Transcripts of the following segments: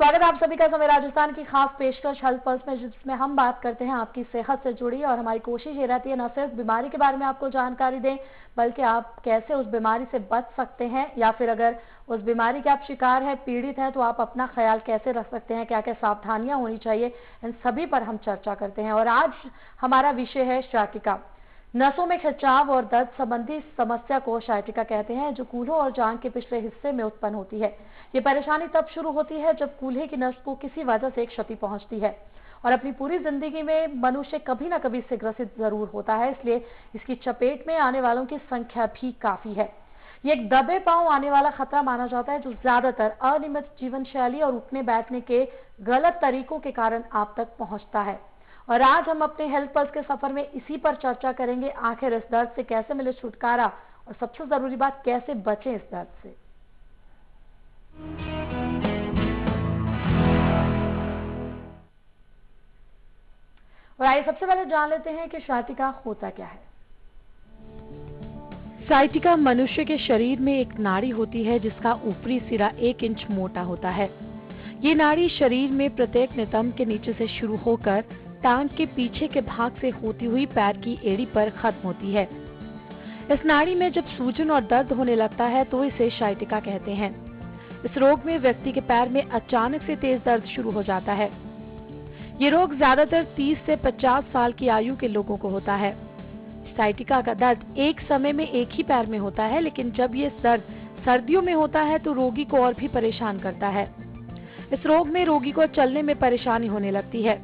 स्वागत है आप सभी का समय राजस्थान की खास पेशकश हेल्थ पल्स में, जिसमें हम बात करते हैं आपकी सेहत से जुड़ी। और हमारी कोशिश ये रहती है न सिर्फ बीमारी के बारे में आपको जानकारी दें, बल्कि आप कैसे उस बीमारी से बच सकते हैं, या फिर अगर उस बीमारी के आप शिकार हैं, पीड़ित हैं, तो आप अपना ख्याल कैसे रख सकते हैं, क्या क्या सावधानियां होनी चाहिए, इन सभी पर हम चर्चा करते हैं। और आज हमारा विषय है शाटिका। नसों में खिंचाव और दर्द संबंधी समस्या को शाटिका कहते हैं, जो कूल्हों और जांघ के पिछले हिस्से में उत्पन्न होती है। ये परेशानी तब शुरू होती है जब कूल्हे की नस को किसी वजह से क्षति पहुंचती है, और अपनी पूरी जिंदगी में मनुष्य कभी ना कभी इससे ग्रसित जरूर होता है, इसलिए इसकी चपेट में आने वालों की संख्या भी काफी है। ये एक दबे पांव आने वाला खतरा माना जाता है, जो ज्यादातर अनियमित जीवन शैली और उठने बैठने के गलत तरीकों के कारण आप तक पहुंचता है। और आज हम अपने हेल्थ पल्स के सफर में इसी पर चर्चा करेंगे, आखिर इस दर्द से कैसे मिले छुटकारा, और सबसे जरूरी बात, कैसे बचें इस दर्द से। और आइए सबसे पहले जान लेते हैं कि शाटिका होता क्या है। शाटिका मनुष्य के शरीर में एक नाड़ी होती है, जिसका ऊपरी सिरा 1 इंच मोटा होता है। ये नाड़ी शरीर में प्रत्येक नितंब के नीचे से शुरू होकर टांग के पीछे के भाग से होती हुई पैर की एड़ी पर खत्म होती है। इस नाड़ी में जब सूजन और दर्द होने लगता है तो इसे शाटिका कहते हैं। इस रोग में व्यक्ति के पैर में अचानक से तेज दर्द शुरू हो जाता है। ये रोग ज्यादातर 30 से 50 साल की आयु के लोगों को होता है। शाटिका का दर्द एक समय में एक ही पैर में होता है, लेकिन जब ये दर्द सर्दियों में होता है तो रोगी को और भी परेशान करता है। इस रोग में रोगी को चलने में परेशानी होने लगती है।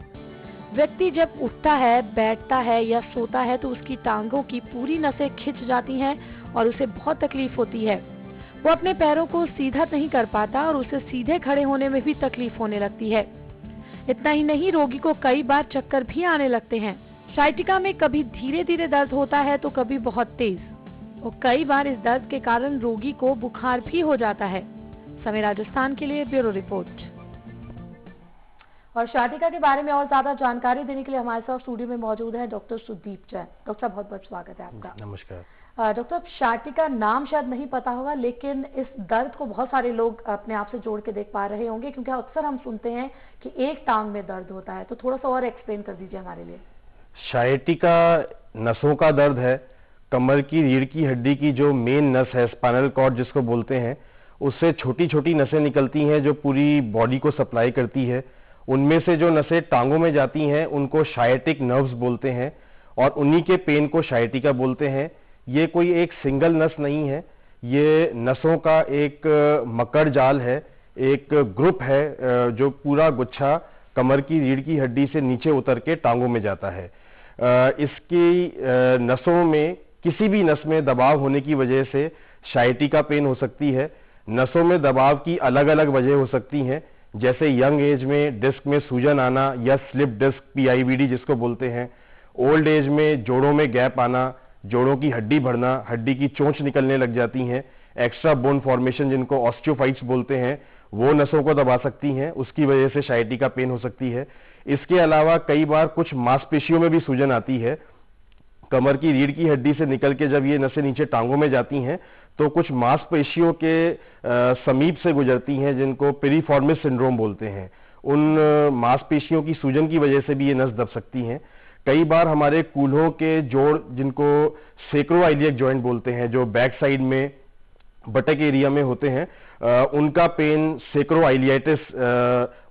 व्यक्ति जब उठता है, बैठता है या सोता है तो उसकी टांगों की पूरी नसें खिंच जाती हैं और उसे बहुत तकलीफ होती है। वो अपने पैरों को सीधा नहीं कर पाता और उसे सीधे खड़े होने में भी तकलीफ होने लगती है। इतना ही नहीं, रोगी को कई बार चक्कर भी आने लगते हैं। शाटिका में कभी धीरे धीरे दर्द होता है तो कभी बहुत तेज, और कई बार इस दर्द के कारण रोगी को बुखार भी हो जाता है। समय राजस्थान के लिए ब्यूरो रिपोर्ट। और शाटिका के बारे में और ज्यादा जानकारी देने के लिए हमारे साथ स्टूडियो में मौजूद है डॉक्टर सुदीप जैन। डॉक्टर बहुत बहुत स्वागत है आपका। नमस्कार। डॉक्टर, शाटिका नाम शायद नहीं पता होगा, लेकिन इस दर्द को बहुत सारे लोग अपने आप से जोड़ के देख पा रहे होंगे, क्योंकि अक्सर हम सुनते हैं कि एक टांग में दर्द होता है। तो थोड़ा सा और एक्सप्लेन कर दीजिए हमारे लिए। शाटिका नसों का दर्द है। कमर की रीढ़ की हड्डी की जो मेन नस है, स्पाइनल कॉर्ड जिसको बोलते हैं, उससे छोटी छोटी नसें निकलती हैं जो पूरी बॉडी को सप्लाई करती है। उनमें से जो नसें टांगों में जाती हैं उनको शाइटिक नर्व्स बोलते हैं, और उन्हीं के पेन को शाटिका बोलते हैं। ये कोई एक सिंगल नस नहीं है, ये नसों का एक मकर जाल है, एक ग्रुप है जो पूरा गुच्छा कमर की रीढ़ की हड्डी से नीचे उतर के टांगों में जाता है। इसकी नसों में किसी भी नस में दबाव होने की वजह से शाटिका पेन हो सकती है। नसों में दबाव की अलग अलग वजह हो सकती हैं, जैसे यंग एज में डिस्क में सूजन आना या स्लिप डिस्क, PIVD जिसको बोलते हैं। ओल्ड एज में जोड़ों में गैप आना, जोड़ों की हड्डी बढ़ना, हड्डी की चोंच निकलने लग जाती हैं। एक्स्ट्रा बोन फॉर्मेशन जिनको ऑस्टियोफाइट्स बोलते हैं, वो नसों को दबा सकती हैं, उसकी वजह से शाटिका पेन हो सकती है। इसके अलावा कई बार कुछ मांसपेशियों में भी सूजन आती है। कमर की रीढ़ की हड्डी से निकल के जब ये नसें नीचे टांगों में जाती हैं तो कुछ मांसपेशियों के समीप से गुजरती हैं, जिनको पेरिफॉर्मिस सिंड्रोम बोलते हैं। उन मांसपेशियों की सूजन की वजह से भी ये नस दब सकती हैं। कई बार हमारे कूल्हों के जोड़, जिनको सेक्रोइलियक जॉइंट बोलते हैं, जो बैक साइड में बटक एरिया में होते हैं, उनका पेन सेक्रोइलियाइटिस,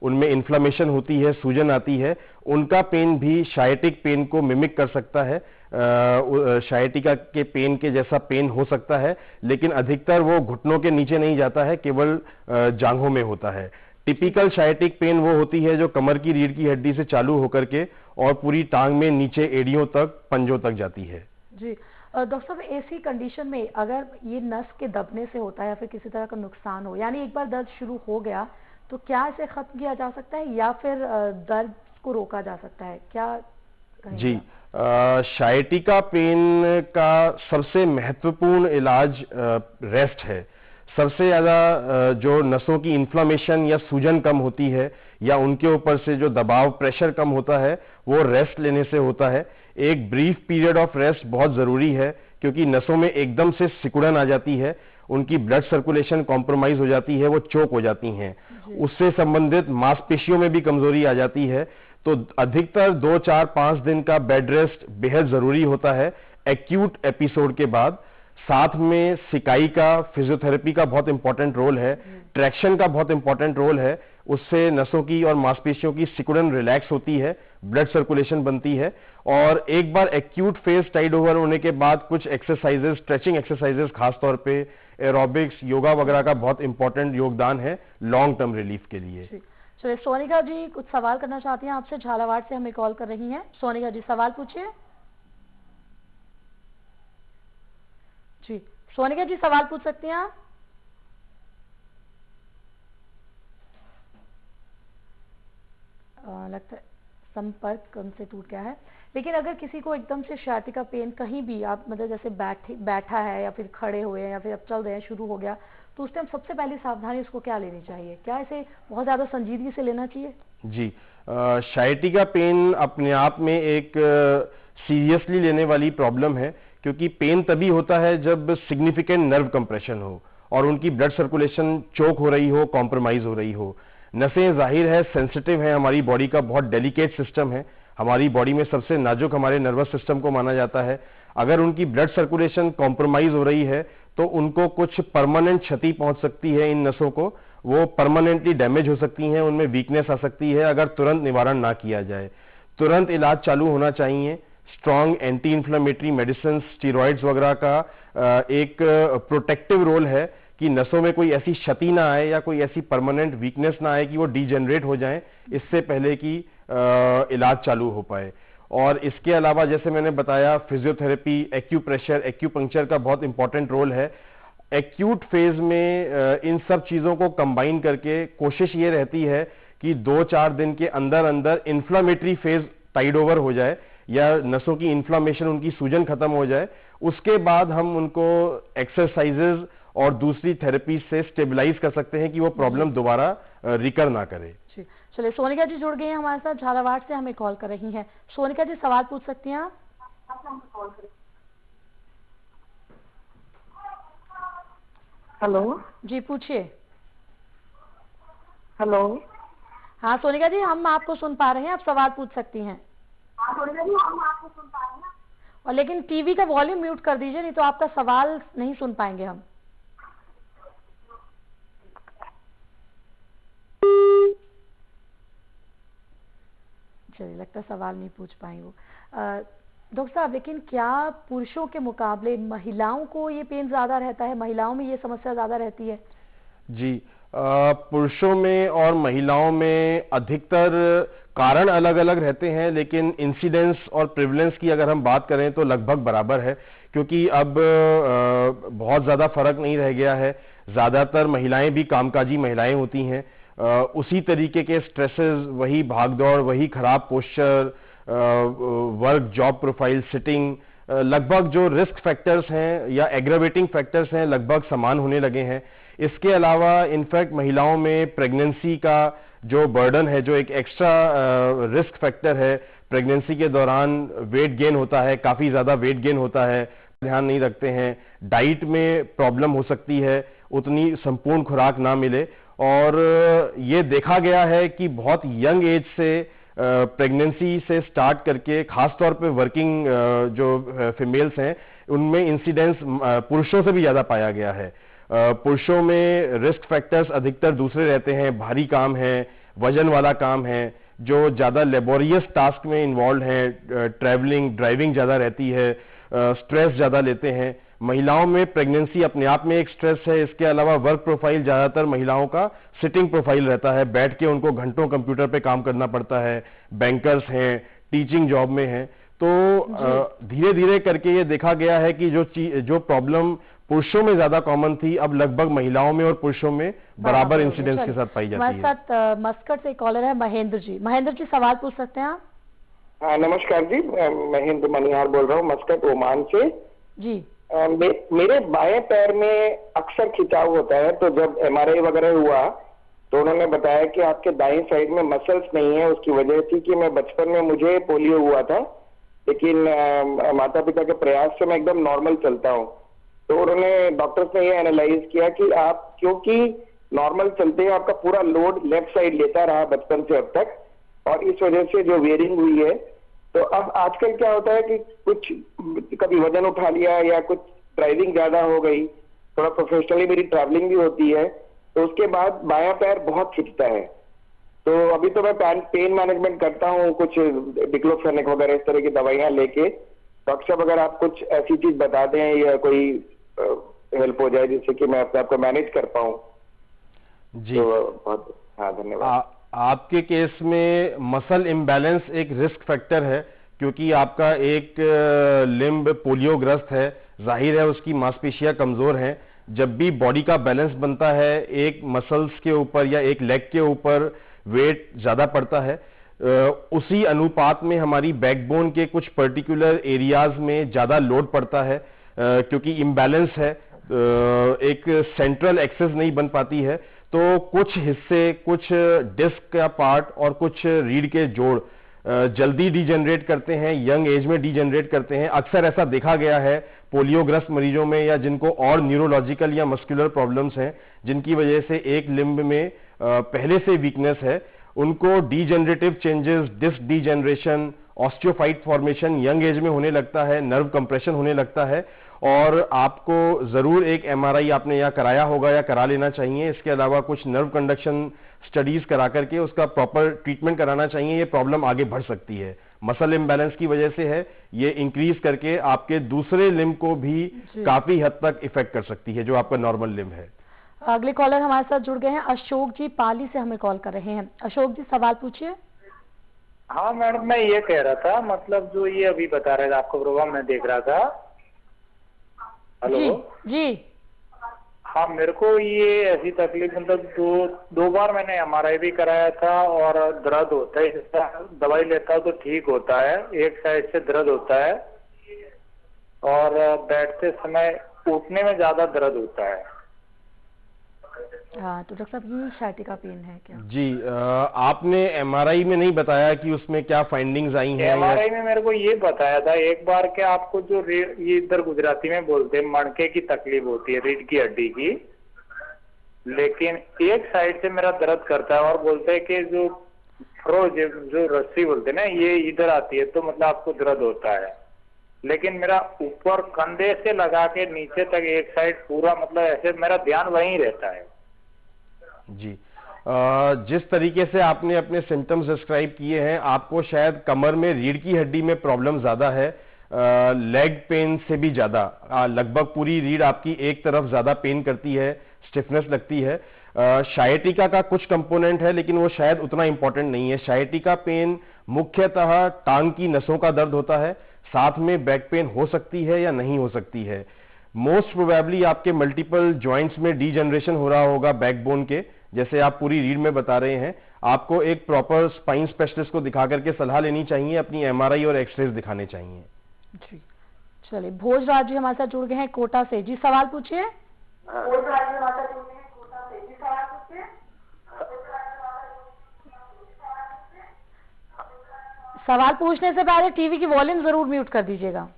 उनमें इन्फ्लेमेशन होती है, सूजन आती है, उनका पेन भी शाटिक पेन को मिमिक कर सकता है। शाटिका के पेन के जैसा पेन हो सकता है, लेकिन अधिकतर वो घुटनों के नीचे नहीं जाता है, केवल जांघों में होता है। टिपिकल शाटिक पेन वो होती है जो कमर की रीढ़ की हड्डी से चालू होकर के और पूरी टांग में नीचे एड़ियों तक, पंजों तक जाती है। जी डॉक्टर साहब, ऐसी कंडीशन में अगर ये नस के दबने से होता है या फिर किसी तरह का नुकसान हो, यानी एक बार दर्द शुरू हो गया, तो क्या इसे खत्म किया जा सकता है या फिर दर्द को रोका जा सकता है, क्या? जी, शाटिका पेन का सबसे महत्वपूर्ण इलाज रेस्ट है। सबसे ज्यादा जो नसों की इन्फ्लामेशन या सूजन कम होती है या उनके ऊपर से जो दबाव, प्रेशर कम होता है, वो रेस्ट लेने से होता है। एक ब्रीफ पीरियड ऑफ रेस्ट बहुत जरूरी है, क्योंकि नसों में एकदम से सिकुड़न आ जाती है उनकी ब्लड सर्कुलेशन कॉम्प्रोमाइज हो जाती है, वो चोक हो जाती हैं। उससे संबंधित मांसपेशियों में भी कमजोरी आ जाती है। तो अधिकतर 2, 4, 5 दिन का बेड रेस्ट बेहद जरूरी होता है एक्यूट एपिसोड के बाद। साथ में सिकाई का, फिजियोथेरेपी का बहुत इंपॉर्टेंट रोल है, ट्रैक्शन का बहुत इंपॉर्टेंट रोल है। उससे नसों की और मांसपेशियों की सिकुड़न रिलैक्स होती है, ब्लड सर्कुलेशन बनती है। और एक बार एक्यूट फेज टाइड ओवर होने के बाद कुछ एक्सरसाइजेस, स्ट्रेचिंग एक्सरसाइजेस, खासतौर पे एरोबिक्स, योगा वगैरह का बहुत इंपॉर्टेंट योगदान है लॉन्ग टर्म रिलीफ के लिए। चलिए, सोनिका जी कुछ सवाल करना चाहती हैं आपसे, झालावाड़ से हमें कॉल कर रही हैं। सोनिका जी सवाल पूछिए। जी सोनिका जी सवाल पूछ सकती हैं आप। लगता है संपर्क उनसे टूट गया है। लेकिन अगर किसी को एकदम से sciatica पेन कहीं भी, आप मतलब जैसे बैठा है या फिर खड़े हुए हैं या फिर अब चल रहे हैं, शुरू हो गया, तो उस टाइम सबसे पहली सावधानी उसको क्या लेनी चाहिए? क्या इसे बहुत ज्यादा संजीदगी से लेना चाहिए? जी, sciatica पेन अपने आप में एक सीरियसली लेने वाली प्रॉब्लम है, क्योंकि पेन तभी होता है जब सिग्निफिकेंट नर्व कंप्रेशन हो और उनकी ब्लड सर्कुलेशन चोक हो रही हो, कॉम्प्रोमाइज हो रही हो। नसें जाहिर है सेंसिटिव है, हमारी बॉडी का बहुत डेलिकेट सिस्टम है, हमारी बॉडी में सबसे नाजुक हमारे नर्वस सिस्टम को माना जाता है। अगर उनकी ब्लड सर्कुलेशन कॉम्प्रोमाइज हो रही है तो उनको कुछ परमानेंट क्षति पहुंच सकती है, इन नसों को वो परमानेंटली डैमेज हो सकती हैं, उनमें वीकनेस आ सकती है अगर तुरंत निवारण ना किया जाए। तुरंत इलाज चालू होना चाहिए। Strong anti inflammatory medicine, steroids वगैरह का एक प्रोटेक्टिव रोल है कि नसों में कोई ऐसी क्षति ना आए या कोई ऐसी परमानेंट वीकनेस ना आए कि वो डीजेनरेट हो जाएं, इससे पहले कि इलाज चालू हो पाए। और इसके अलावा जैसे मैंने बताया, फिजियोथेरेपी, एक्यूप्रेशर, एक्यूपंक्चर का बहुत इंपॉर्टेंट रोल है। एक्यूट फेज में इन सब चीजों को कंबाइन करके कोशिश ये रहती है कि 2-4 दिन के अंदर अंदर इन्फ्लामेटरी फेज टाइड ओवर हो जाए या नसों की इन्फ्लामेशन, उनकी सूजन खत्म हो जाए। उसके बाद हम उनको एक्सरसाइजेज और दूसरी थेरेपी से स्टेबलाइज कर सकते हैं कि वो प्रॉब्लम दोबारा रिकर ना करे। चलिए, सोनिका जी जुड़ गई हैं हमारे साथ, झालावाड़ से हमें कॉल कर रही हैं। सोनिका जी सवाल पूछ सकती हैं आप। हेलो जी पूछिए। हेलो। हाँ सोनिका जी, हम आपको सुन पा रहे हैं, आप सवाल पूछ सकती हैं। हाँ सोनिका जी, हम आपको सुन पा रहे हैं। और लेकिन टीवी का वॉल्यूम म्यूट कर दीजिए, नहीं तो आपका सवाल नहीं सुन पाएंगे हम। चलिए, लगता है सवाल नहीं पूछ पाएंगे वो। डॉक्टर साहब, लेकिन क्या पुरुषों के मुकाबले महिलाओं को ये पेन ज्यादा रहता है? महिलाओं में ये समस्या ज्यादा रहती है? जी, पुरुषों में और महिलाओं में अधिकतर कारण अलग अलग रहते हैं, लेकिन इंसिडेंस और प्रिवलेंस की अगर हम बात करें तो लगभग बराबर है, क्योंकि अब बहुत ज्यादा फर्क नहीं रह गया है। ज्यादातर महिलाएं भी कामकाजी महिलाएं होती हैं। उसी तरीके के स्ट्रेसेस, वही भागदौड़, वही खराब posture, work job profile, sitting, लगभग जो रिस्क फैक्टर्स हैं या एग्रावेटिंग फैक्टर्स हैं लगभग समान होने लगे हैं। इसके अलावा इनफैक्ट महिलाओं में प्रेगनेंसी का जो बर्डन है, जो एक एक्स्ट्रा रिस्क फैक्टर है, प्रेगनेंसी के दौरान वेट गेन होता है, काफी ज्यादा वेट गेन होता है, ध्यान नहीं रखते हैं। डाइट में प्रॉब्लम हो सकती है, उतनी संपूर्ण खुराक ना मिले। और ये देखा गया है कि बहुत यंग एज से प्रेगनेंसी से स्टार्ट करके खासतौर पे वर्किंग जो फीमेल्स हैं, उनमें इंसिडेंस पुरुषों से भी ज्यादा पाया गया है। पुरुषों में रिस्क फैक्टर्स अधिकतर दूसरे रहते हैं, भारी काम है, वजन वाला काम है, जो ज्यादा लेबोरियस टास्क में इन्वॉल्व है, ट्रैवलिंग, ड्राइविंग ज्यादा रहती है, स्ट्रेस ज्यादा लेते हैं। महिलाओं में प्रेगनेंसी अपने आप में एक स्ट्रेस है। इसके अलावा वर्क प्रोफाइल ज्यादातर महिलाओं का सिटिंग प्रोफाइल रहता है, बैठ के उनको घंटों कंप्यूटर पे काम करना पड़ता है, बैंकर्स हैं, टीचिंग जॉब में हैं। तो धीरे धीरे करके ये देखा गया है कि जो प्रॉब्लम पुरुषों में ज्यादा कॉमन थी, अब लगभग महिलाओं में और पुरुषों में बराबर इंसिडेंस के साथ पाई जाती है। हमारे साथ मस्कट से कॉलर है महेंद्र जी। महेंद्र जी सवाल पूछ सकते हैं आप। हाँ नमस्कार जी, महेंद्र मनिहार बोल रहा हूँ मस्कट ओमान से जी। मेरे बाएं पैर में अक्सर खिंचाव होता है, तो जब MRI वगैरह हुआ तो उन्होंने बताया कि आपके दाईं साइड में मसल्स नहीं है। उसकी वजह थी कि मैं बचपन में मुझे पोलियो हुआ था, लेकिन माता पिता के प्रयास से मैं एकदम नॉर्मल चलता हूँ। तो उन्होंने डॉक्टर्स ने ये एनालाइज किया कि आप क्योंकि नॉर्मल चलते हैं आपका पूरा लोड लेफ्ट साइड लेता रहा बचपन से अब तक, और इस वजह से जो वेयरिंग हुई है, तो अब आजकल क्या होता है कि कुछ कभी वजन उठा लिया या कुछ ड्राइविंग ज्यादा हो गई, थोड़ा प्रोफेशनली मेरी ट्रैवलिंग भी होती है, तो उसके बाद बायां पैर बहुत खिंचता है। तो अभी तो मैं पेन मैनेजमेंट करता हूँ, कुछ डिक्लोफेनेक वगैरह इस तरह की दवाइयां लेके। डॉक्टर साहब अगर आप कुछ ऐसी चीज बता दें या कोई हेल्प हो जाए जिससे कि मैं अपने आप को मैनेज कर पाऊँ जी। तो बहुत, हाँ धन्यवाद। आपके केस में मसल इम्बैलेंस एक रिस्क फैक्टर है, क्योंकि आपका एक लिम्ब पोलियोग्रस्त है, जाहिर है उसकी मांसपेशियां कमजोर हैं। जब भी बॉडी का बैलेंस बनता है, एक मसल्स के ऊपर या एक लेग के ऊपर वेट ज्यादा पड़ता है, उसी अनुपात में हमारी बैकबोन के कुछ पर्टिकुलर एरियाज में ज्यादा लोड पड़ता है, क्योंकि इम्बैलेंस है, एक सेंट्रल एक्सेस नहीं बन पाती है, तो कुछ हिस्से, कुछ डिस्क का पार्ट और कुछ रीढ़ के जोड़ जल्दी डिजेनरेट करते हैं, यंग एज में डिजेनरेट करते हैं। अक्सर ऐसा देखा गया है पोलियोग्रस्त मरीजों में, या जिनको और न्यूरोलॉजिकल या मस्कुलर प्रॉब्लम्स हैं, जिनकी वजह से एक लिम्ब में पहले से वीकनेस है, उनको degenerative changes, disc degeneration, osteophyte formation young age में होने लगता है, नर्व कंप्रेशन होने लगता है, और आपको जरूर एक एमआरआई आपने या कराया होगा या करा लेना चाहिए। इसके अलावा कुछ नर्व कंडक्शन स्टडीज करा करके उसका प्रॉपर ट्रीटमेंट कराना चाहिए। ये प्रॉब्लम आगे बढ़ सकती है, मसल इम्बैलेंस की वजह से है, ये इंक्रीज करके आपके दूसरे लिम्ब को भी काफी हद तक इफेक्ट कर सकती है, जो आपका नॉर्मल लिम्ब है। अगले कॉलर हमारे साथ जुड़ गए हैं, अशोक जी पाली से हमें कॉल कर रहे हैं। अशोक जी सवाल पूछिए। हाँ मैडम, मैं ये कह रहा था, मतलब जो ये अभी बता रहे थे आपको प्रोग्राम में देख रहा था। हेलो जी। हाँ, मेरे को ये ऐसी तकलीफ, मतलब दो बार मैंने एमआरआई भी कराया था और दर्द होता है, दवाई लेता हूँ तो ठीक होता है, एक साइड से दर्द होता है और बैठते समय उठने में ज्यादा दर्द होता है। हाँ, तो डॉक्टर साहब ये साइटिका पेन है क्या? जी, आपने एमआरआई में नहीं बताया कि उसमें क्या फाइंडिंग्स आई हैं? एमआरआई में मेरे को ये बताया था एक बार कि आपको जो ये इधर गुजराती में बोलते हैं मणके की तकलीफ होती है, रीढ़ की हड्डी की, लेकिन एक साइड से मेरा दर्द करता है और बोलते हैं कि जो जो रस्सी बोलते हैं ना, ये इधर आती है तो मतलब आपको दर्द होता है, लेकिन मेरा ऊपर कंधे से लगा के नीचे तक एक साइड पूरा, मतलब ऐसे मेरा ध्यान वहीं रहता है। जी, जिस तरीके से आपने अपने सिम्टम्स डिस्क्राइब किए हैं, आपको शायद कमर में रीढ़ की हड्डी में प्रॉब्लम ज्यादा है, लेग पेन से भी ज्यादा। लगभग पूरी रीढ़ आपकी एक तरफ ज्यादा पेन करती है, स्टिफनेस लगती है। शायटिका का कुछ कंपोनेंट है, लेकिन वो शायद उतना इंपॉर्टेंट नहीं है। शायटिका पेन मुख्यतः टांग की नसों का दर्द होता है, साथ में बैक पेन हो सकती है या नहीं हो सकती है। मोस्ट प्रोबेबली आपके मल्टीपल जॉइंट्स में डीजनरेशन हो रहा होगा बैकबोन के, जैसे आप पूरी रीढ़ में बता रहे हैं। आपको एक प्रॉपर स्पाइन स्पेशलिस्ट को दिखा करके सलाह लेनी चाहिए, अपनी एमआरआई और एक्सरेज दिखाने चाहिए। जी, चलिए भोजराज जी हमारे साथ जुड़ गए हैं कोटा से। जी सवाल पूछिए। सवाल पूछने से पहले टीवी की वॉल्यूम जरूर म्यूट कर दीजिएगा।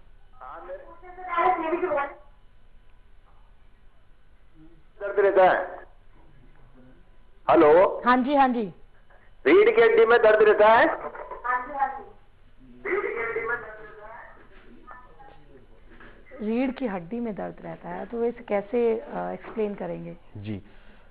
दर्द रहता है? हेलो, हाँ जी हाँ जी। रीढ़ की हड्डी में दर्द रहता है? रीढ़ की हड्डी में दर्द रहता है, तो इसे कैसे एक्सप्लेन करेंगे? जी,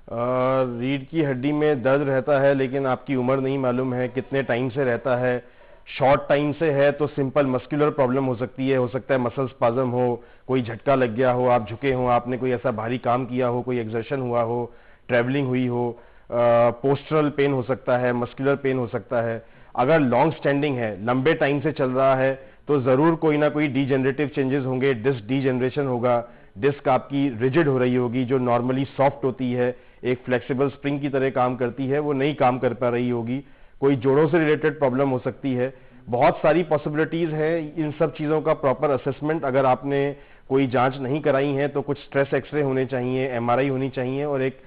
रीढ़ की हड्डी में दर्द रहता है, लेकिन आपकी उम्र नहीं मालूम है, कितने टाइम से रहता है। शॉर्ट टाइम से है तो सिंपल मस्कुलर प्रॉब्लम हो सकती है, हो सकता है मसल स्पाज्म हो, कोई झटका लग गया हो, आप झुके हो, आपने कोई ऐसा भारी काम किया हो, कोई एक्सर्शन हुआ हो, ट्रैवलिंग हुई हो। पोस्टरल पेन हो सकता है, मस्कुलर पेन हो सकता है। अगर लॉन्ग स्टैंडिंग है, लंबे टाइम से चल रहा है, तो जरूर कोई ना कोई डीजेनरेटिव चेंजेस होंगे, डिस्क डीजेनरेशन होगा, डिस्क आपकी रिजिड हो रही होगी, जो नॉर्मली सॉफ्ट होती है, एक फ्लेक्सिबल स्प्रिंग की तरह काम करती है, वो नहीं काम कर पा रही होगी। कोई जोड़ों से रिलेटेड प्रॉब्लम हो सकती है। बहुत सारी पॉसिबिलिटीज हैं। इन सब चीजों का प्रॉपर असेसमेंट अगर आपने कोई जांच नहीं कराई है तो कुछ स्ट्रेस एक्सरे होने चाहिए, एमआरआई होनी चाहिए, और एक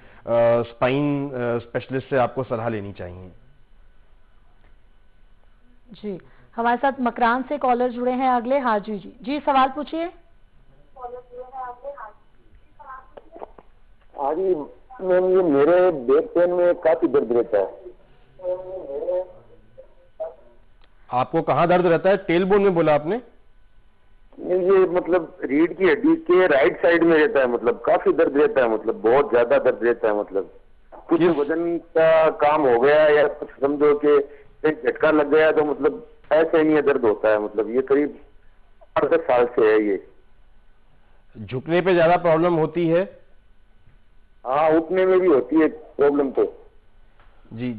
स्पाइन स्पेशलिस्ट से आपको सलाह लेनी चाहिए। जी, हमारे साथ मकरान से कॉलर जुड़े हैं अगले। हाजी जी, जी सवाल पूछिए। हाँ जी मैम, ये मेरे बैक पेन में काफी दर्द रहता है। आपको कहाँ दर्द रहता है? टेलबोन में बोला आपने? ये मतलब रीढ़ की हड्डी के राइट साइड में रहता है, मतलब काफी दर्द रहता है, मतलब बहुत ज्यादा दर्द रहता है। मतलब कुछ वजन का काम हो गया या कुछ समझो कि एक झटका लग गया तो मतलब ऐसे नहीं दर्द होता है। मतलब ये करीब 8-10 साल से है ये। झुकने पे ज्यादा प्रॉब्लम होती है? हाँ उठने में भी होती है प्रॉब्लम तो। जी,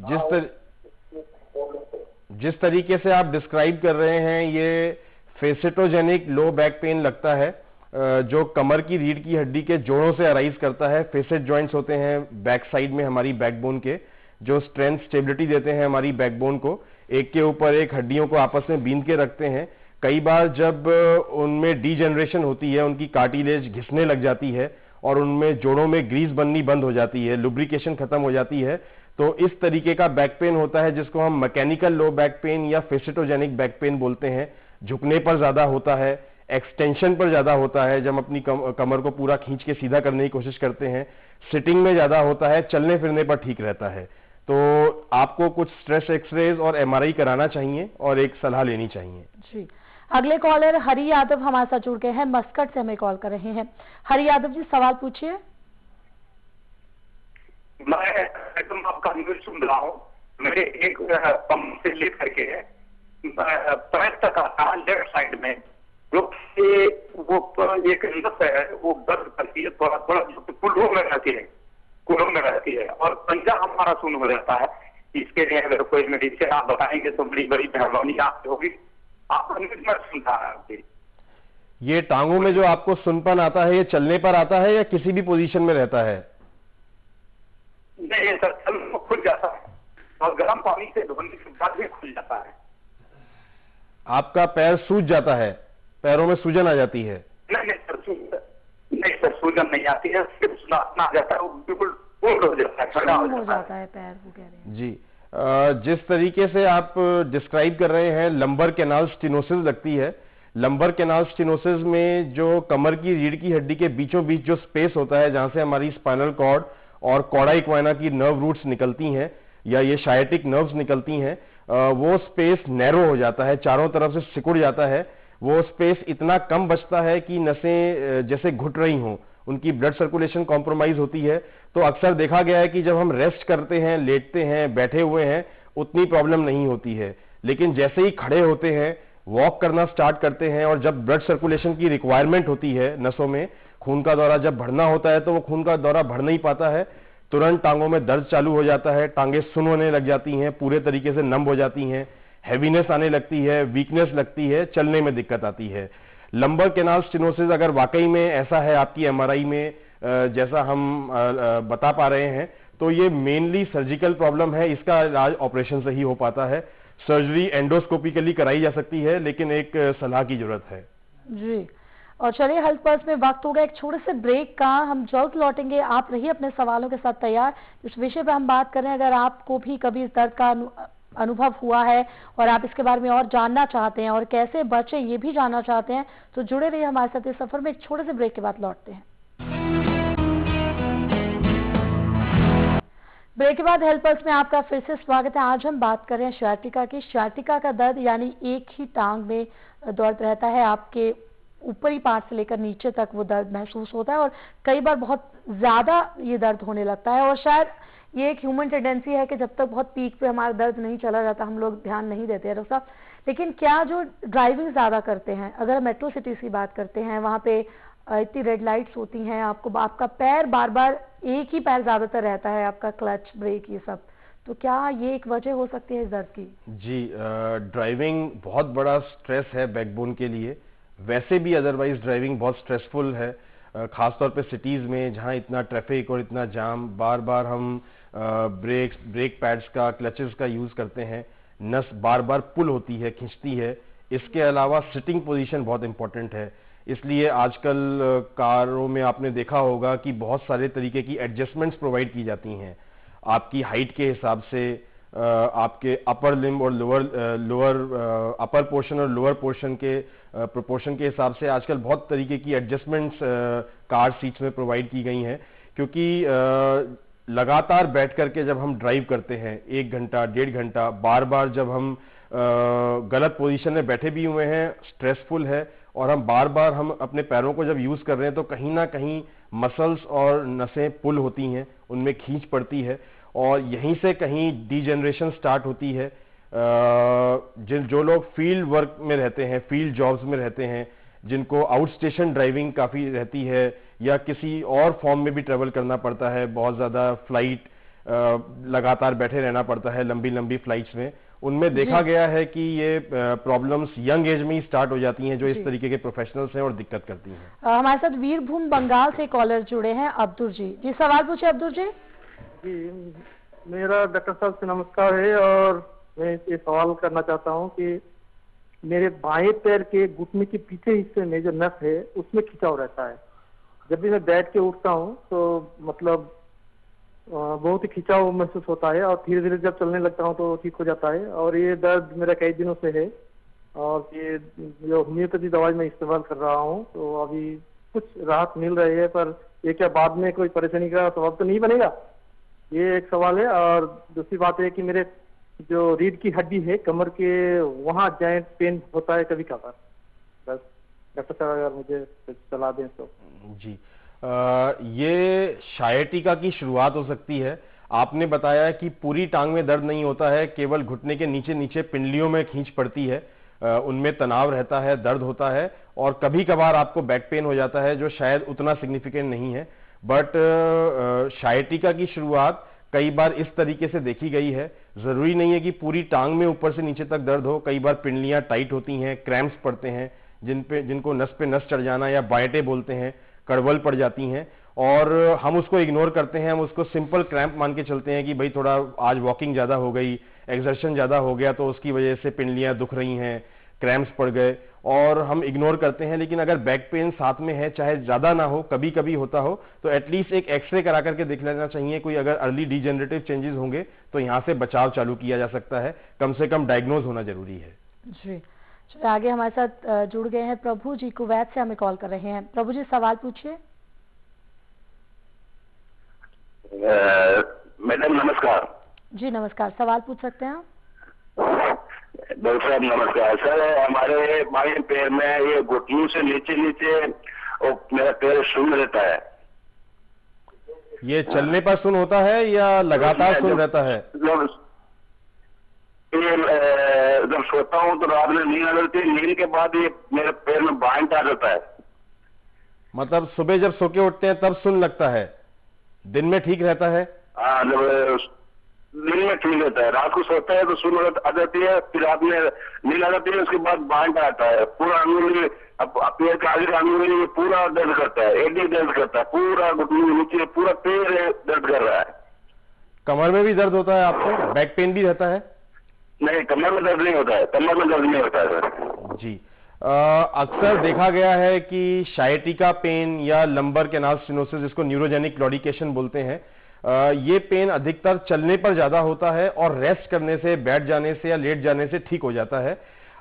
जिस तरीके से आप डिस्क्राइब कर रहे हैं ये फेसेटोजेनिक लो बैक पेन लगता है, जो कमर की रीढ़ की हड्डी के जोड़ों से अराइज करता है। फेसेट जॉइंट्स होते हैं बैक साइड में हमारी बैकबोन के, जो स्ट्रेंथ स्टेबिलिटी देते हैं हमारी बैकबोन को, एक के ऊपर एक हड्डियों को आपस में बींध के रखते हैं। कई बार जब उनमें डीजनरेशन होती है, उनकी कार्टिलेज घिसने लग जाती है और उनमें जोड़ों में ग्रीस बननी बंद हो जाती है, लुब्रिकेशन खत्म हो जाती है, तो इस तरीके का बैक पेन होता है जिसको हम मैकेनिकल लो बैक पेन या फेसेटोजेनिक बैक पेन बोलते हैं। झुकने पर ज्यादा होता है, एक्सटेंशन पर ज्यादा होता है, जब हम अपनी कमर को पूरा खींच के सीधा करने की कोशिश करते हैं। सिटिंग में ज्यादा होता है, चलने फिरने पर ठीक रहता है। तो आपको कुछ स्ट्रेस एक्सरेज और एमआरआई कराना चाहिए और एक सलाह लेनी चाहिए। जी, अगले कॉलर हरि यादव हमारे साथ जुड़ गए हैं, मस्कट से हमें कॉल कर रहे हैं। हरि यादव जी सवाल पूछिए। मैं एकदम आपका न्यूज सुन रहा हूँ। मेरे एक पंप से लेकर के पैर तक आता है लेफ्ट साइड में, जो वो एक नस है वो दर्द करती है, थोड़ा थोड़ा कुल्हों में रहती है, कुल्हों में रहती है, और पंजा हमारा सुन हो जाता है। इसके लिए अगर कोई मेडिसिन आप बताएंगे तो बड़ी बड़ी मेहरबानी आपकी होगी। आपका न्यूज में सुनता है आपकी। ये टांगों में जो आपको सुनपन आता है, ये चलने पर आता है या किसी भी पोजीशन में रहता है? नहीं सर, चलने में खुल जाता है और गर्म पानी से धोने के बाद भी खुल जाता है। आपका पैर सूज जाता है, पैरों में सूजन आ जाती है? नहीं सर, सूजन नहीं आती है, सिर्फ सुनाना आ जाता है, वो बिल्कुल कोल्ड हो जाता है, ठंडा हो जाता है पैर, वो कह रहे हैं। जी, जिस तरीके से आप डिस्क्राइब कर रहे हैं लंबर कैनाल स्टेनोसिस लगती है। लंबर कैनाल स्टेनोसिस में जो कमर की रीढ़ की हड्डी के बीचों बीच जो स्पेस होता है, जहां से हमारी स्पाइनल कॉर्ड और कॉर्डा इक्वाइना की नर्व रूट्स निकलती हैं या ये शायटिक नर्व्स निकलती हैं, वो स्पेस नैरो हो जाता है, चारों तरफ से सिकुड़ जाता है। वो स्पेस इतना कम बचता है कि नसें जैसे घुट रही हों, उनकी ब्लड सर्कुलेशन कॉम्प्रोमाइज होती है। तो अक्सर देखा गया है कि जब हम रेस्ट करते हैं, लेटते हैं, बैठे हुए हैं, उतनी प्रॉब्लम नहीं होती है, लेकिन जैसे ही खड़े होते हैं, वॉक करना स्टार्ट करते हैं और जब ब्लड सर्कुलेशन की रिक्वायरमेंट होती है नसों में, खून का दौरा जब बढ़ना होता है तो वो खून का दौरा बढ़ नहीं पाता है, तुरंत टांगों में दर्द चालू हो जाता है, टांगे सुन्न होने लग जाती हैं, पूरे तरीके से नम हो जाती हैं, हैवीनेस आने लगती है, वीकनेस लगती है, चलने में दिक्कत आती है। लंबर कैनाल स्टेनोसिस अगर वाकई में ऐसा है आपकी एमआरआई में जैसा हम बता पा रहे हैं, तो ये मेनली सर्जिकल प्रॉब्लम है। इसका इलाज ऑपरेशन से ही हो पाता है। सर्जरी एंडोस्कोपिकली कराई जा सकती है, लेकिन एक सलाह की जरूरत है। जी, और चलिए हेल्थ पल्स में वक्त हो गया एक छोटे से ब्रेक का, हम जल्द लौटेंगे। आप रहिए अपने सवालों के साथ तैयार। इस विषय पर हम बात कर रहे हैं, अगर आपको भी कभी इस दर्द का अनुभव हुआ है और आप इसके बारे में और जानना चाहते हैं और कैसे बचें ये भी जानना चाहते हैं, तो जुड़े रहिए हमारे साथ इस सफर में। एक छोटे से ब्रेक के बाद लौटते हैं। ब्रेक के बाद हेल्थ पल्स में आपका फिर से स्वागत है। आज हम बात कर रहे हैं शार्टिका की। शार्टिका का दर्द यानी एक ही टांग में दर्द रहता है, आपके ऊपरी पार्ट से लेकर नीचे तक वो दर्द महसूस होता है और कई बार बहुत ज्यादा ये दर्द होने लगता है। और शायद ये एक ह्यूमन टेंडेंसी है कि जब तक बहुत पीक पे हमारा दर्द नहीं चला जाता हम लोग ध्यान नहीं देते हैं डॉक्टर साहब। लेकिन क्या जो ड्राइविंग ज्यादा करते हैं, अगर मेट्रो सिटीज की बात करते हैं, वहां पे इतनी रेड लाइट्स होती हैं, आपका पैर बार बार एक ही पैर ज्यादातर रहता है, आपका क्लच ब्रेक ये सब, तो क्या ये एक वजह हो सकती है इस दर्द की? जी, ड्राइविंग बहुत बड़ा स्ट्रेस है बैकबोन के लिए। वैसे भी अदरवाइज ड्राइविंग बहुत स्ट्रेसफुल है, खासतौर पे सिटीज में जहां इतना ट्रैफिक और इतना जाम, बार बार हम ब्रेक पैड्स का, क्लचेस का यूज करते हैं, नस बार बार पुल होती है, खींचती है। इसके अलावा सिटिंग पोजीशन बहुत इंपॉर्टेंट है, इसलिए आजकल कारों में आपने देखा होगा कि बहुत सारे तरीके की एडजस्टमेंट्स प्रोवाइड की जाती हैं आपकी हाइट के हिसाब से, आपके अपर लिम्ब और लोअर अपर पोर्शन और लोअर पोर्शन के प्रोपोर्शन के हिसाब से आजकल बहुत तरीके की एडजस्टमेंट्स कार सीट्स में प्रोवाइड की गई हैं। क्योंकि लगातार बैठ करके जब हम ड्राइव करते हैं 1 घंटा 1.5 घंटा, बार बार जब हम गलत पोजीशन में बैठे भी हुए हैं, स्ट्रेसफुल है, और हम बार बार हम अपने पैरों को जब यूज कर रहे हैं तो कहीं ना कहीं मसल्स और नसें पुल होती हैं, उनमें खींच पड़ती है, और यहीं से कहीं डीजेनरेशन स्टार्ट होती है। जो लोग फील्ड वर्क में रहते हैं, फील्ड जॉब्स में रहते हैं, जिनको आउट स्टेशन ड्राइविंग काफी रहती है या किसी और फॉर्म में भी ट्रेवल करना पड़ता है, बहुत ज्यादा फ्लाइट लगातार बैठे रहना पड़ता है लंबी लंबी फ्लाइट्स में, उनमें देखा गया है कि ये प्रॉब्लम्स यंग एज में ही स्टार्ट हो जाती हैं, जो इस तरीके के प्रोफेशनल्स हैं और दिक्कत करती हैं। हमारे साथ वीरभूम बंगाल से कॉलर जुड़े हैं, अब्दुल जी। जी सवाल पूछे अब्दुल जी। जी मेरा डॉक्टर साहब से नमस्कार है, और मैं ये सवाल करना चाहता हूँ कि मेरे बाएं पैर के घुटने के पीछे हिस्से में जो नस है उसमें खिंचाव रहता है। जब भी मैं बैठ के उठता हूँ तो मतलब बहुत ही खिंचाव महसूस होता है, और धीरे धीरे जब चलने लगता हूँ तो ठीक हो जाता है। और ये दर्द मेरा कई दिनों से है, और ये जो होम्योपैथी दवाई मैं इस्तेमाल कर रहा हूँ तो अभी कुछ राहत मिल रही है, पर ये क्या बाद में कोई परेशानी का सबब तो नहीं बनेगा, ये एक सवाल है। और दूसरी बात है कि मेरे जो रीढ़ की हड्डी है कमर के वहाँ जॉइंट पेन होता है कभी कभार। बस डॉक्टर साहब अगर मुझे कुछ सलाह दें तो। जी ये शायटिका की शुरुआत हो सकती है। आपने बताया कि पूरी टांग में दर्द नहीं होता है, केवल घुटने के नीचे नीचे पिंडलियों में खींच पड़ती है, उनमें तनाव रहता है, दर्द होता है, और कभी कभार आपको बैक पेन हो जाता है जो शायद उतना सिग्निफिकेंट नहीं है। बट शायटिका की शुरुआत कई बार इस तरीके से देखी गई है। जरूरी नहीं है कि पूरी टांग में ऊपर से नीचे तक दर्द हो, कई बार पिंडलियां टाइट होती हैं, क्रैम्प्स पड़ते हैं, जिनको नस पे नस चढ़ जाना या बायटे बोलते हैं, कड़वल पड़ जाती हैं, और हम उसको इग्नोर करते हैं, हम उसको सिंपल क्रैम्प मान के चलते हैं कि भाई थोड़ा आज वॉकिंग ज्यादा हो गई, एक्सर्शन ज्यादा हो गया तो उसकी वजह से पिंडलियां दुख रही हैं, क्रैम्प्स पड़ गए, और हम इग्नोर करते हैं। लेकिन अगर बैक पेन साथ में है, चाहे ज्यादा ना हो, कभी कभी होता हो, तो एटलीस्ट एक एक्सरे करा करके देख लेना चाहिए। कोई अगर अर्ली डिजेनरेटिव चेंजेस होंगे तो यहां से बचाव चालू किया जा सकता है, कम से कम डायग्नोज होना जरूरी है। जी चलिए आगे हमारे साथ जुड़ गए हैं प्रभु जी, कुवैत से हमें कॉल कर रहे हैं। प्रभु जी सवाल पूछिए। मैडम नमस्कार। जी नमस्कार, सवाल पूछ सकते हैं आप। डॉक्टर साहब नमस्कार। सर हमारे बाएं पैर में ये घुटनों से नीचे नीचे और मेरा पैर सुन रहता है। ये चलने पर सुन होता है या लगातार सुन रहता है? जब सोता हूँ तो रात में नींद आ जाती है, नींद के बाद ये मेरे पैर में बांट आ जाता है। मतलब सुबह जब सो के उठते हैं तब सुन लगता है, दिन में ठीक रहता है? हाँ दिन में ठीक रहता है, रात को सोता है तो सुन आ जाती है, फिर रात में नींद आ जाती है, उसके बाद बांट आता है, पूरा अंगुली पैर का आगे का अंगुली पूरा दर्द करता है, एडी दर्द करता है, पूरा घुटने नीचे पूरा पैर दर्द कर रहा है। कमर में भी दर्द होता है आपको? बैक पेन भी रहता है? नहीं कमर में दर्द नहीं होता है, कमर में दर्द नहीं होता है सर। जी अक्सर देखा गया है कि शायटिका पेन या लंबर कैनाल स्टेनोसिस, जिसको न्यूरोजेनिक क्लॉडिकेशन बोलते हैं, ये पेन अधिकतर चलने पर ज्यादा होता है और रेस्ट करने से, बैठ जाने से या लेट जाने से ठीक हो जाता है।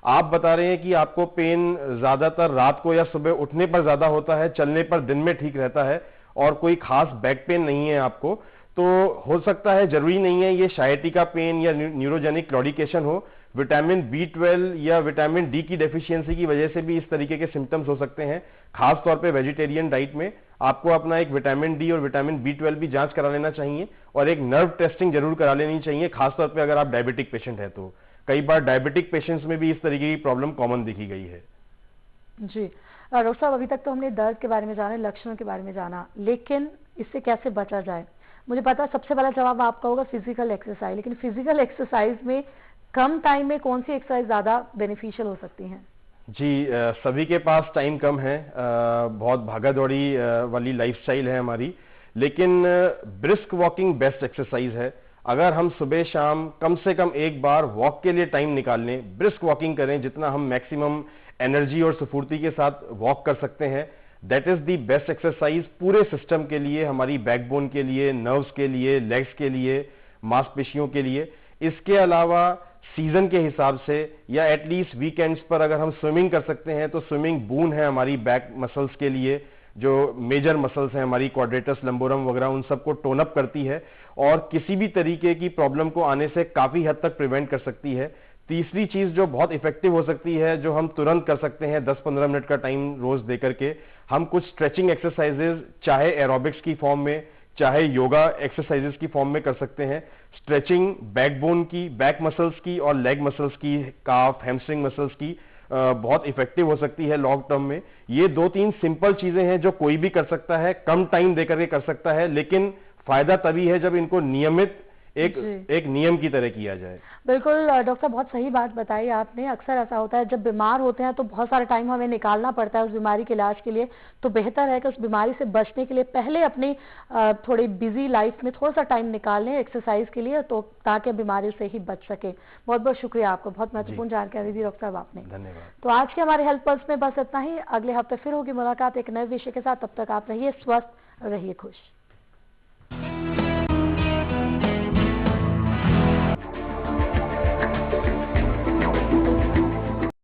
आप बता रहे हैं कि आपको पेन ज्यादातर रात को या सुबह उठने पर ज्यादा होता है, चलने पर दिन में ठीक रहता है, और कोई खास बैक पेन नहीं है आपको, तो हो सकता है, जरूरी नहीं है ये शायटिका पेन या न्यूरोजेनिक क्लॉडिकेशन हो। विटामिन B12 या विटामिन D की डेफिशिएंसी की वजह से भी इस तरीके के सिम्टम्स हो सकते हैं। खास तौर पे वेजिटेरियन डाइट में आपको अपना एक विटामिन D और विटामिन B12 भी जांच करा लेना चाहिए, और एक नर्व टेस्टिंग जरूर करा लेनी चाहिए, खासतौर पे अगर आप डायबिटिक पेशेंट है तो। कई बार डायबिटिक पेशेंट्स में भी इस तरीके की प्रॉब्लम कॉमन देखी गई है। जी डॉक्टर साहब, अभी तक तो हमने दर्द के बारे में जाना, लक्षणों के बारे में जाना, लेकिन इससे कैसे बचा जाए? मुझे पता है सबसे पहला जवाब आपका होगा फिजिकल एक्सरसाइज, लेकिन फिजिकल एक्सरसाइज में कम टाइम में कौन सी एक्सरसाइज ज्यादा बेनिफिशियल हो सकती हैं? जी सभी के पास टाइम कम है, बहुत भागा दौड़ी वाली लाइफस्टाइल है हमारी, लेकिन ब्रिस्क वॉकिंग बेस्ट एक्सरसाइज है। अगर हम सुबह शाम कम से कम एक बार वॉक के लिए टाइम निकाल लें, ब्रिस्क वॉकिंग करें, जितना हम मैक्सिमम एनर्जी और स्फूर्ति के साथ वॉक कर सकते हैं, that is the best exercise पूरे सिस्टम के लिए, हमारी बैकबोन के लिए, नर्व्स के लिए, लेग्स के लिए, मांसपेशियों के लिए। इसके अलावा सीजन के हिसाब से या एटलीस्ट वीकेंड्स पर अगर हम स्विमिंग कर सकते हैं तो स्विमिंग बून है हमारी बैक मसल्स के लिए, जो मेजर मसल्स हैं हमारी क्वाड्रेटस लंबोरम वगैरह, उन सबको टोन अप करती है और किसी भी तरीके की प्रॉब्लम को आने से काफी हद तक प्रिवेंट कर सकती है। तीसरी चीज जो बहुत इफेक्टिव हो सकती है, जो हम तुरंत कर सकते हैं 10-15 मिनट का टाइम रोज दे करके, हम कुछ स्ट्रेचिंग एक्सरसाइजेज चाहे एरोबिक्स की फॉर्म में चाहे योगा एक्सरसाइजेस की फॉर्म में कर सकते हैं। स्ट्रेचिंग बैकबोन की, बैक मसल्स की और लेग मसल्स की, काफ हैमस्ट्रिंग मसल्स की बहुत इफेक्टिव हो सकती है लॉन्ग टर्म में। ये 2-3 सिंपल चीजें हैं जो कोई भी कर सकता है, कम टाइम देकर के कर सकता है, लेकिन फायदा तभी है जब इनको नियमित एक नियम की तरह किया जाए। बिल्कुल डॉक्टर, बहुत सही बात बताई आपने। अक्सर ऐसा होता है जब बीमार होते हैं तो बहुत सारा टाइम हमें निकालना पड़ता है उस बीमारी के इलाज के लिए, तो बेहतर है कि उस बीमारी से बचने के लिए पहले अपनी थोड़ी बिजी लाइफ में थोड़ा सा टाइम निकाल लें एक्सरसाइज के लिए, तो ताकि बीमारी से ही बच सके। बहुत बहुत शुक्रिया आपको, बहुत महत्वपूर्ण जानकारी दी डॉक्टर साहब आपने। धन्यवाद। तो आज के हमारे हेल्थ पल्स में बस इतना ही। अगले हफ्ते फिर होगी मुलाकात एक नए विषय के साथ। तब तक आप रहिए स्वस्थ, रहिए खुश।